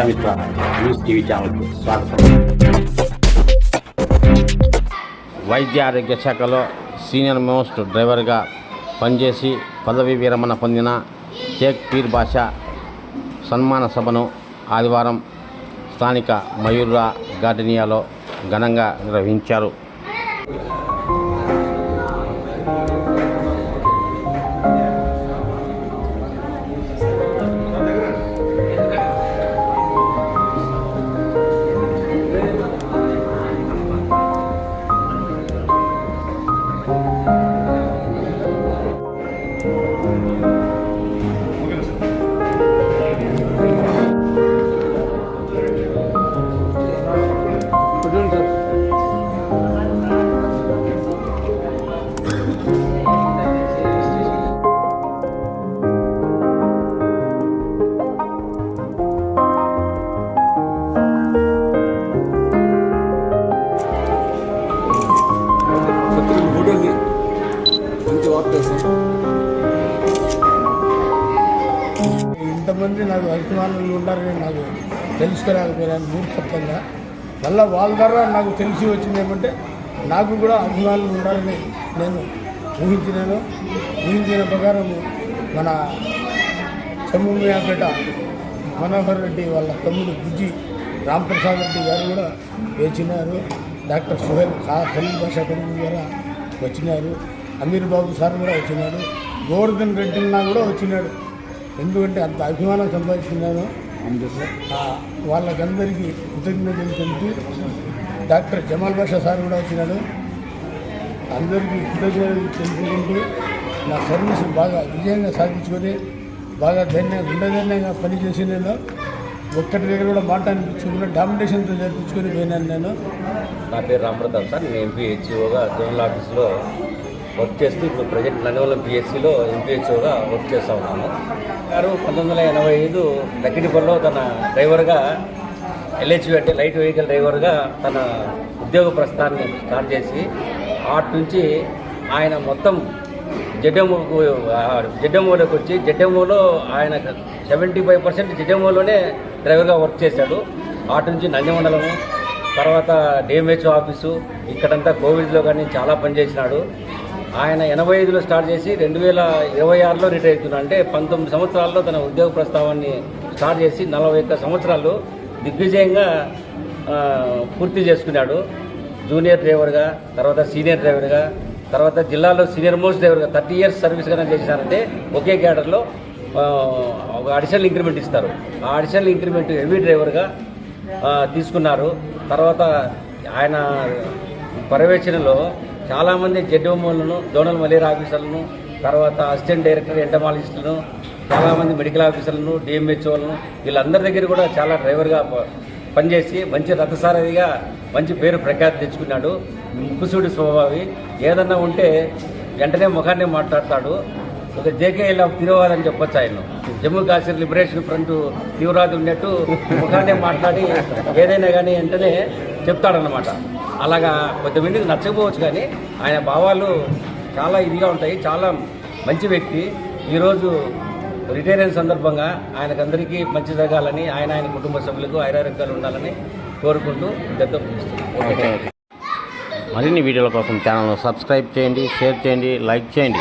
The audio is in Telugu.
ప్రజామిత్ర న్యూస్ టీవీ ఛానల్కు స్వాగతం. వైద్య ఆరోగ్య శాఖలో సీనియర్ మోస్ట్ డ్రైవర్గా పనిచేసి పదవీ విరమణ పొందిన షేక్ పీర్ బాషా సన్మాన సభను ఆదివారం స్థానిక మయూర్రా గార్డెనియాలో ఘనంగా నిర్వహించారు. ఇంతమంది నాకు అభిమానులు ఉన్నారని నాకు తెలుసుకోలేకపోయాను మూర్ఖత్వంగా. మళ్ళీ వాళ్ళ ద్వారా నాకు తెలిసి వచ్చింది ఏమంటే నాకు కూడా అభిమానులు ఉండాలని నేను ఊహించిన ప్రకారం మన చెమ్ముమియాపేట మనోహర్ రెడ్డి వాళ్ళ తమ్ముడు బుజ్జి రాంప్రసాద్ రెడ్డి గారు కూడా వచ్చినారు. డాక్టర్ సుహేల్ ఖలీల్ బాషా కొడుకు ద్వారా వచ్చినారు. అమీర్ బాబు సార్ కూడా వచ్చినాడు. గోవర్ధన్ రెడ్డి కూడా వచ్చినాడు. ఎందుకంటే అంత అభిమానం సంపాదించుకున్నాను. వాళ్ళకందరికీ కృతజ్ఞతలు తెలుపుతూ డాక్టర్ జమాల్ బాషా సార్ కూడా వచ్చినాడు. అందరికీ కృతజ్ఞతలు తెలుపుకుంటూ నా సర్వీస్ బాగా విజయంగా సాధించుకొని బాగా గుండెధైర్యంగా పనిచేసి నేను ఒక్కటి దగ్గర కూడా మాట అనిపించుకుని డామినేషన్తో జరిపించుకొని పోయినాను. నేను నా పేరు రామప్రతాప్ సార్. నేను ఎంపీహెచ్ఓగా జోనల్ ఆఫీస్లో వర్క్ చేస్తూ ఇప్పుడు ప్రజెంట్ నందివరం పిహెచ్సిలో ఎంపీహెచ్ఓగా వర్క్ చేస్తూ ఉన్నాను. గారు 1985 లక్కిడిపల్లిలో తన డ్రైవర్గా ఎల్హెచ్వి అంటే లైట్ వెహికల్ డ్రైవర్గా తన ఉద్యోగ ప్రస్థానాన్ని స్టార్ట్ చేసి ఆటి నుంచి ఆయన మొత్తం జెడ్ఎంఓలోకి వచ్చి జెడ్ఎంఓలో ఆయన 75% జెడ్ఎంఓలోనే డ్రైవర్గా వర్క్ చేశాడు. ఆటి నుంచి నందిమండలము, తర్వాత డిఎంహెచ్ఓ ఆఫీసు, ఇక్కడంతా కోవిడ్లో కానీ చాలా పనిచేసినాడు. ఆయన 85లో స్టార్ట్ చేసి 2026లో రిటైర్ అవుతున్నాడు. అంటే 19 సంవత్సరాల్లో తన ఉద్యోగ ప్రస్తావాన్ని స్టార్ట్ చేసి 41 సంవత్సరాలు దిగ్విజయంగా పూర్తి చేసుకున్నాడు. జూనియర్ డ్రైవర్గా, తర్వాత సీనియర్ డ్రైవర్గా, తర్వాత జిల్లాలో సీనియర్ మోస్ట్ డ్రైవర్గా 30 ఇయర్స్ సర్వీస్ కన్నా చేసినారంటే ఒకే క్యాడర్లో ఒక అడిషనల్ ఇంక్రిమెంట్ ఇస్తారు. ఆ అడిషనల్ ఇంక్రిమెంట్ హెవీ డ్రైవర్గా తీసుకున్నారు. తర్వాత ఆయన పర్యవేక్షణలో చాలామంది జెడ్ఓలను, జోనల్ మలేరియా ఆఫీసర్లను, తర్వాత అసిస్టెంట్ డైరెక్టర్ ఎంటమాలజిస్టులను, చాలామంది మెడికల్ ఆఫీసర్లను, డిఎంహెచ్ఓలను, వీళ్ళందరి దగ్గర కూడా చాలా డ్రైవర్గా పనిచేసి మంచి రథసారథిగా మంచి పేరు ప్రఖ్యాతి తెచ్చుకున్నాడు. ముక్కుసూడి స్వభావి. ఏదన్నా ఉంటే వెంటనే ముఖాన్ని మాట్లాడతాడు. ఒక జేకేఎల్ ఆఫ్ తీవ్రవాదం అని చెప్పొచ్చు. ఆయన జమ్మూ కాశ్మీర్ లిబరేషన్ ఫ్రంట్ తీవ్రవాది ఉన్నట్టు ముఖాన్ని మాట్లాడి ఏదైనా కానీ వెంటనే చెప్తాడనమాట. అలాగా కొంతమందికి నచ్చకపోవచ్చు, కానీ ఆయన భావాలు చాలా ఇదిగా ఉంటాయి. చాలా మంచి వ్యక్తి. ఈరోజు రిటైర్ అయిన సందర్భంగా ఆయనకందరికీ మంచి జరగాలని, ఆయన కుటుంబ సభ్యులకు ఆరోగ్యాలు ఉండాలని కోరుకుంటూ మరిన్ని వీడియోల కోసం ఛానల్ను సబ్స్క్రైబ్ చేయండి, షేర్ చేయండి, లైక్ చేయండి.